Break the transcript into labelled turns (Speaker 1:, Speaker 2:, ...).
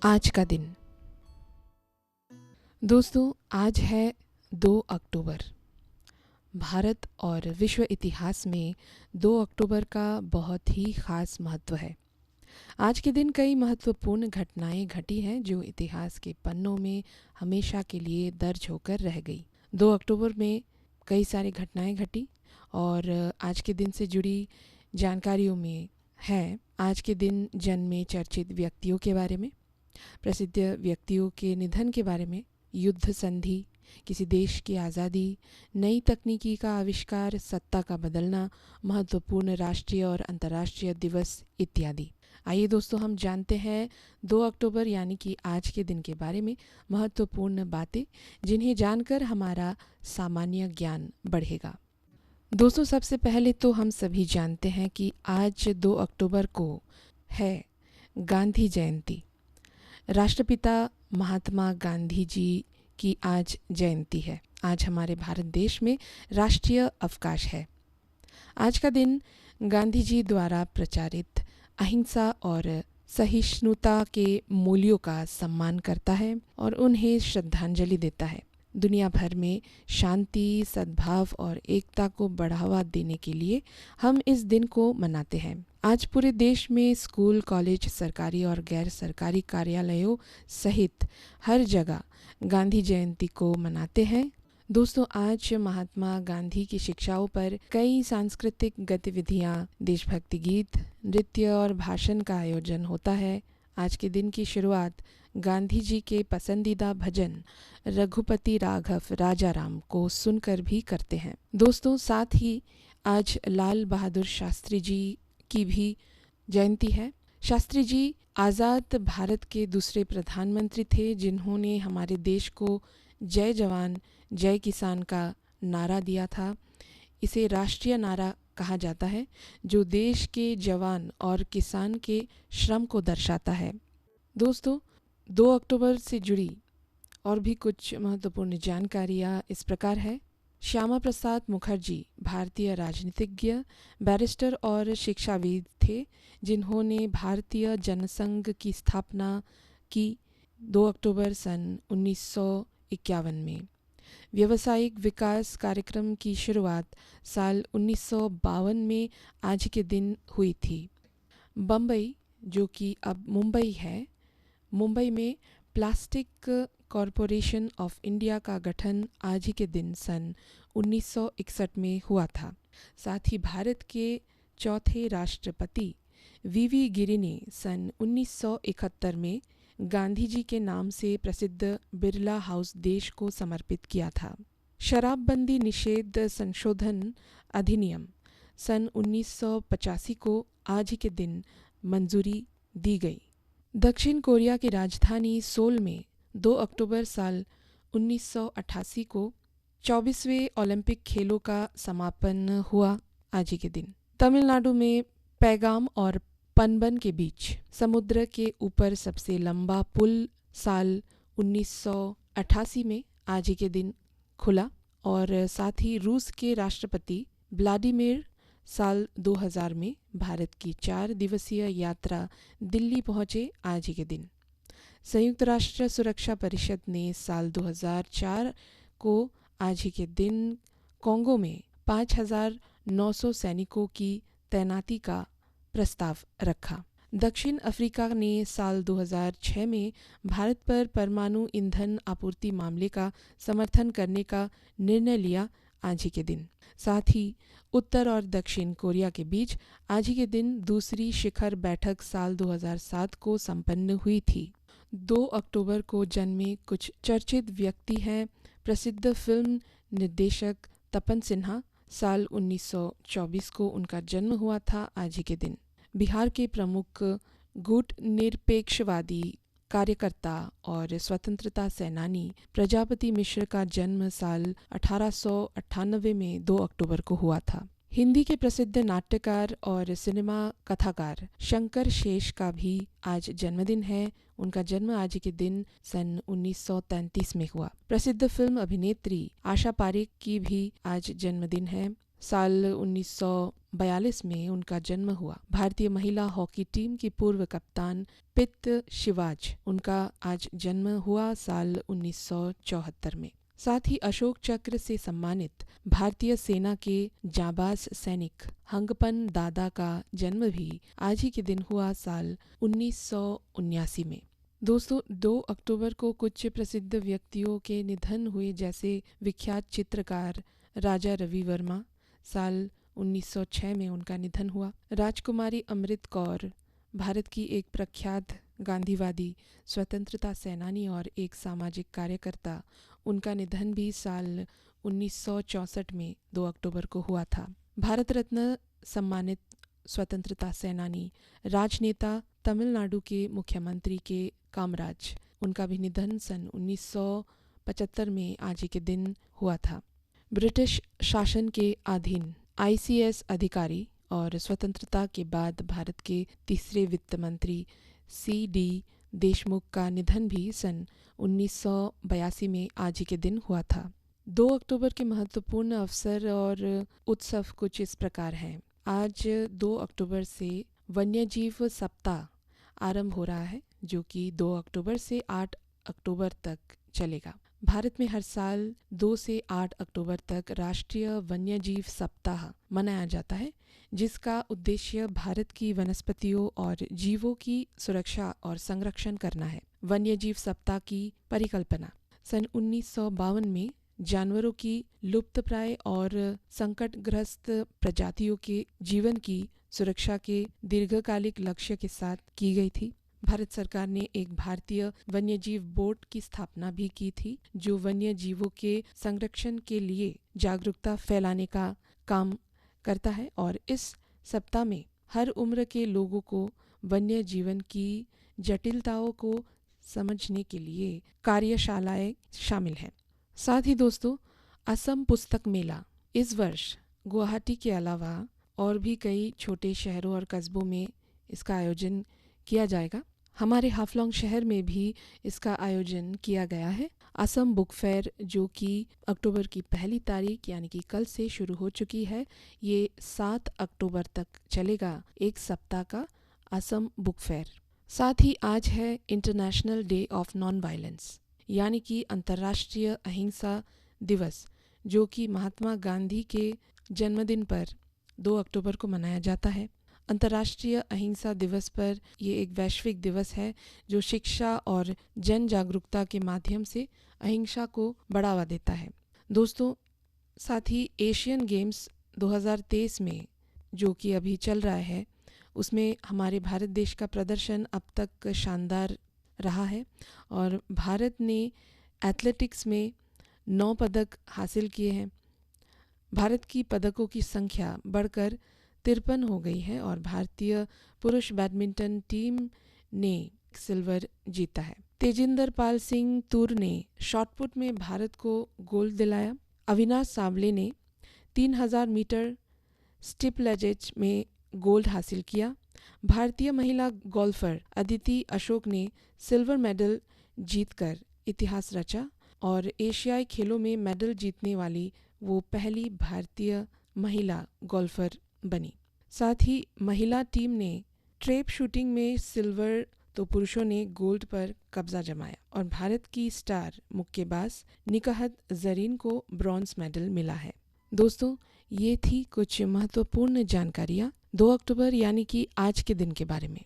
Speaker 1: आज का दिन। दोस्तों, आज है 2 अक्टूबर। भारत और विश्व इतिहास में 2 अक्टूबर का बहुत ही ख़ास महत्व है। आज के दिन कई महत्वपूर्ण घटनाएं घटी हैं जो इतिहास के पन्नों में हमेशा के लिए दर्ज होकर रह गई। 2 अक्टूबर में कई सारी घटनाएं घटी और आज के दिन से जुड़ी जानकारियों में है आज के दिन जन्मे चर्चित व्यक्तियों के बारे में, प्रसिद्ध व्यक्तियों के निधन के बारे में, युद्ध संधि, किसी देश की आज़ादी, नई तकनीकी का आविष्कार, सत्ता का बदलना, महत्वपूर्ण राष्ट्रीय और अंतर्राष्ट्रीय दिवस इत्यादि। आइए दोस्तों, हम जानते हैं 2 अक्टूबर यानी कि आज के दिन के बारे में महत्वपूर्ण बातें, जिन्हें जानकर हमारा सामान्य ज्ञान बढ़ेगा। दोस्तों, सबसे पहले तो हम सभी जानते हैं कि आज 2 अक्टूबर को है गांधी जयंती। राष्ट्रपिता महात्मा गांधी जी की आज जयंती है। आज हमारे भारत देश में राष्ट्रीय अवकाश है। आज का दिन गांधी जी द्वारा प्रचारित अहिंसा और सहिष्णुता के मूल्यों का सम्मान करता है और उन्हें श्रद्धांजलि देता है। दुनिया भर में शांति, सद्भाव और एकता को बढ़ावा देने के लिए हम इस दिन को मनाते हैं। आज पूरे देश में स्कूल, कॉलेज, सरकारी और गैर सरकारी कार्यालयों सहित हर जगह गांधी जयंती को मनाते हैं। दोस्तों, आज महात्मा गांधी की शिक्षाओं पर कई सांस्कृतिक गतिविधियां, देशभक्ति गीत, नृत्य और भाषण का आयोजन होता है। आज के दिन की शुरुआत गांधी जी के पसंदीदा भजन रघुपति राघव राजाराम को सुनकर भी करते हैं। दोस्तों, साथ ही आज लाल बहादुर शास्त्री जी की भी जयंती है। शास्त्री जी आज़ाद भारत के दूसरे प्रधानमंत्री थे, जिन्होंने हमारे देश को जय जवान जय किसान का नारा दिया था। इसे राष्ट्रीय नारा कहा जाता है, जो देश के जवान और किसान के श्रम को दर्शाता है। दोस्तों, 2 अक्टूबर से जुड़ी और भी कुछ महत्वपूर्ण जानकारियाँ इस प्रकार है। श्यामा प्रसाद मुखर्जी भारतीय राजनीतिज्ञ, बैरिस्टर और शिक्षाविद थे, जिन्होंने भारतीय जनसंघ की स्थापना की 2 अक्टूबर सन 1951 में। व्यावसायिक विकास कार्यक्रम की शुरुआत साल 1952 में आज के दिन हुई थी। बम्बई, जो कि अब मुंबई है, मुंबई में प्लास्टिक कॉरपोरेशन ऑफ इंडिया का गठन आज ही के दिन सन 1961 में हुआ था। साथ ही भारत के चौथे राष्ट्रपति वीवी गिरि ने सन 1971 में गांधी जी के नाम से प्रसिद्ध बिरला हाउस देश को समर्पित किया था। शराबबंदी निषेध संशोधन अधिनियम सन 1985 को आज ही के दिन मंजूरी दी गई। दक्षिण कोरिया की राजधानी सोल में 2 अक्टूबर साल 1988 को 24वें ओलंपिक खेलों का समापन हुआ आज ही के दिन। तमिलनाडु में पैगाम और पनबन के बीच समुद्र के ऊपर सबसे लंबा पुल साल 1988 में आज ही के दिन खुला। और साथ ही रूस के राष्ट्रपति व्लादिमीर साल 2000 में भारत की 4 दिवसीय यात्रा दिल्ली पहुंचे आज ही के दिन। संयुक्त राष्ट्र सुरक्षा परिषद ने साल 2004 को आज ही के दिन कोंगो में 5,900 सैनिकों की तैनाती का प्रस्ताव रखा। दक्षिण अफ्रीका ने साल 2006 में भारत पर परमाणु ईंधन आपूर्ति मामले का समर्थन करने का निर्णय लिया आज ही के दिन। साथ ही उत्तर और दक्षिण कोरिया के बीच आज ही के दिन दूसरी शिखर बैठक साल 2007 को संपन्न हुई थी। 2 अक्टूबर को जन्मे कुछ चर्चित व्यक्ति हैं। प्रसिद्ध फिल्म निर्देशक तपन सिन्हा, साल 1924 को उनका जन्म हुआ था आज ही के दिन। बिहार के प्रमुख गुट निरपेक्षवादी कार्यकर्ता और स्वतंत्रता सेनानी प्रजापति मिश्र का जन्म साल 1898 में 2 अक्टूबर को हुआ था। हिंदी के प्रसिद्ध नाट्यकार और सिनेमा कथाकार शंकर शेष का भी आज जन्मदिन है। उनका जन्म आज के दिन सन 1933 में हुआ। प्रसिद्ध फिल्म अभिनेत्री आशा पारेख की भी आज जन्मदिन है। साल 1942 में उनका जन्म हुआ। भारतीय महिला हॉकी टीम की पूर्व कप्तान पित शिवाज, उनका आज जन्म हुआ साल 1974 में। साथ ही अशोक चक्र से सम्मानित भारतीय सेना के जाबाज सैनिक हंगपन दादा का जन्म भी आज ही के दिन हुआ साल 1979 में। दोस्तों, 2 अक्टूबर को कुछ प्रसिद्ध व्यक्तियों के निधन हुए, जैसे विख्यात चित्रकार राजा रवि वर्मा, साल 1906 में उनका निधन हुआ। राजकुमारी अमृत कौर, भारत की एक प्रख्यात गांधीवादी, स्वतंत्रता सेनानी और एक सामाजिक कार्यकर्ता, उनका निधन भी साल 1964 में 2 अक्टूबर को हुआ था। भारत रत्न सम्मानित स्वतंत्रता सेनानी, राजनेता, तमिलनाडु के मुख्यमंत्री के कामराज, उनका भी निधन सन 1975 में आज ही के दिन हुआ था। ब्रिटिश शासन के अधीन ICS अधिकारी और स्वतंत्रता के बाद भारत के तीसरे वित्त मंत्री CD देशमुख का निधन भी सन 1982 में आज ही के दिन हुआ था। 2 अक्टूबर के महत्वपूर्ण अवसर और उत्सव कुछ इस प्रकार हैं। आज 2 अक्टूबर से वन्यजीव सप्ताह आरंभ हो रहा है, जो कि 2 अक्टूबर से 8 अक्टूबर तक चलेगा। भारत में हर साल 2 से 8 अक्टूबर तक राष्ट्रीय वन्यजीव सप्ताह मनाया जाता है, जिसका उद्देश्य भारत की वनस्पतियों और जीवों की सुरक्षा और संरक्षण करना है। वन्यजीव सप्ताह की परिकल्पना सन 1952 में जानवरों की लुप्तप्राय और संकटग्रस्त प्रजातियों के जीवन की सुरक्षा के दीर्घकालिक लक्ष्य के साथ की गई थी। भारत सरकार ने एक भारतीय वन्यजीव बोर्ड की स्थापना भी की थी, जो वन्य जीवों के संरक्षण के लिए जागरूकता फैलाने का काम करता है, और इस सप्ताह में हर उम्र के लोगों को वन्य जीवन की जटिलताओं को समझने के लिए कार्यशालाएं शामिल हैं। साथ ही दोस्तों, असम पुस्तक मेला इस वर्ष गुवाहाटी के अलावा और भी कई छोटे शहरों और कस्बों में इसका आयोजन किया जाएगा। हमारे हाफलॉन्ग शहर में भी इसका आयोजन किया गया है। असम बुक फेयर, जो कि अक्टूबर की 1 तारीख यानी कि कल से शुरू हो चुकी है, ये 7 अक्टूबर तक चलेगा। एक सप्ताह का असम बुक फेयर। साथ ही आज है international day of non violence, यानी कि अंतर्राष्ट्रीय अहिंसा दिवस, जो कि महात्मा गांधी के जन्मदिन पर 2 अक्टूबर को मनाया जाता है। अंतर्राष्ट्रीय अहिंसा दिवस पर ये एक वैश्विक दिवस है जो शिक्षा और जन जागरूकता के माध्यम से अहिंसा को बढ़ावा देता है। दोस्तों, साथ ही एशियन गेम्स 2023 में, जो कि अभी चल रहा है, उसमें हमारे भारत देश का प्रदर्शन अब तक शानदार रहा है और भारत ने एथलेटिक्स में 9 पदक हासिल किए हैं। भारत की पदकों की संख्या बढ़कर 53 हो गई है और भारतीय पुरुष बैडमिंटन टीम ने सिल्वर जीता है। तेजिंदर पाल सिंह तूर ने शॉटपुट में भारत को गोल्ड दिलाया। अविनाश सावले ने 3000 मीटर स्टीपलेजेज में गोल्ड हासिल किया। भारतीय महिला गोल्फर अदिति अशोक ने सिल्वर मेडल जीतकर इतिहास रचा और एशियाई खेलों में मेडल जीतने वाली वो पहली भारतीय महिला गोल्फर बनी। साथ ही महिला टीम ने ट्रैप शूटिंग में सिल्वर, तो पुरुषों ने गोल्ड पर कब्जा जमाया और भारत की स्टार मुक्केबाज निकहत जरीन को ब्रॉन्ज मेडल मिला है। दोस्तों, ये थी कुछ महत्वपूर्ण जानकारियाँ 2 अक्टूबर यानी कि आज के दिन के बारे में।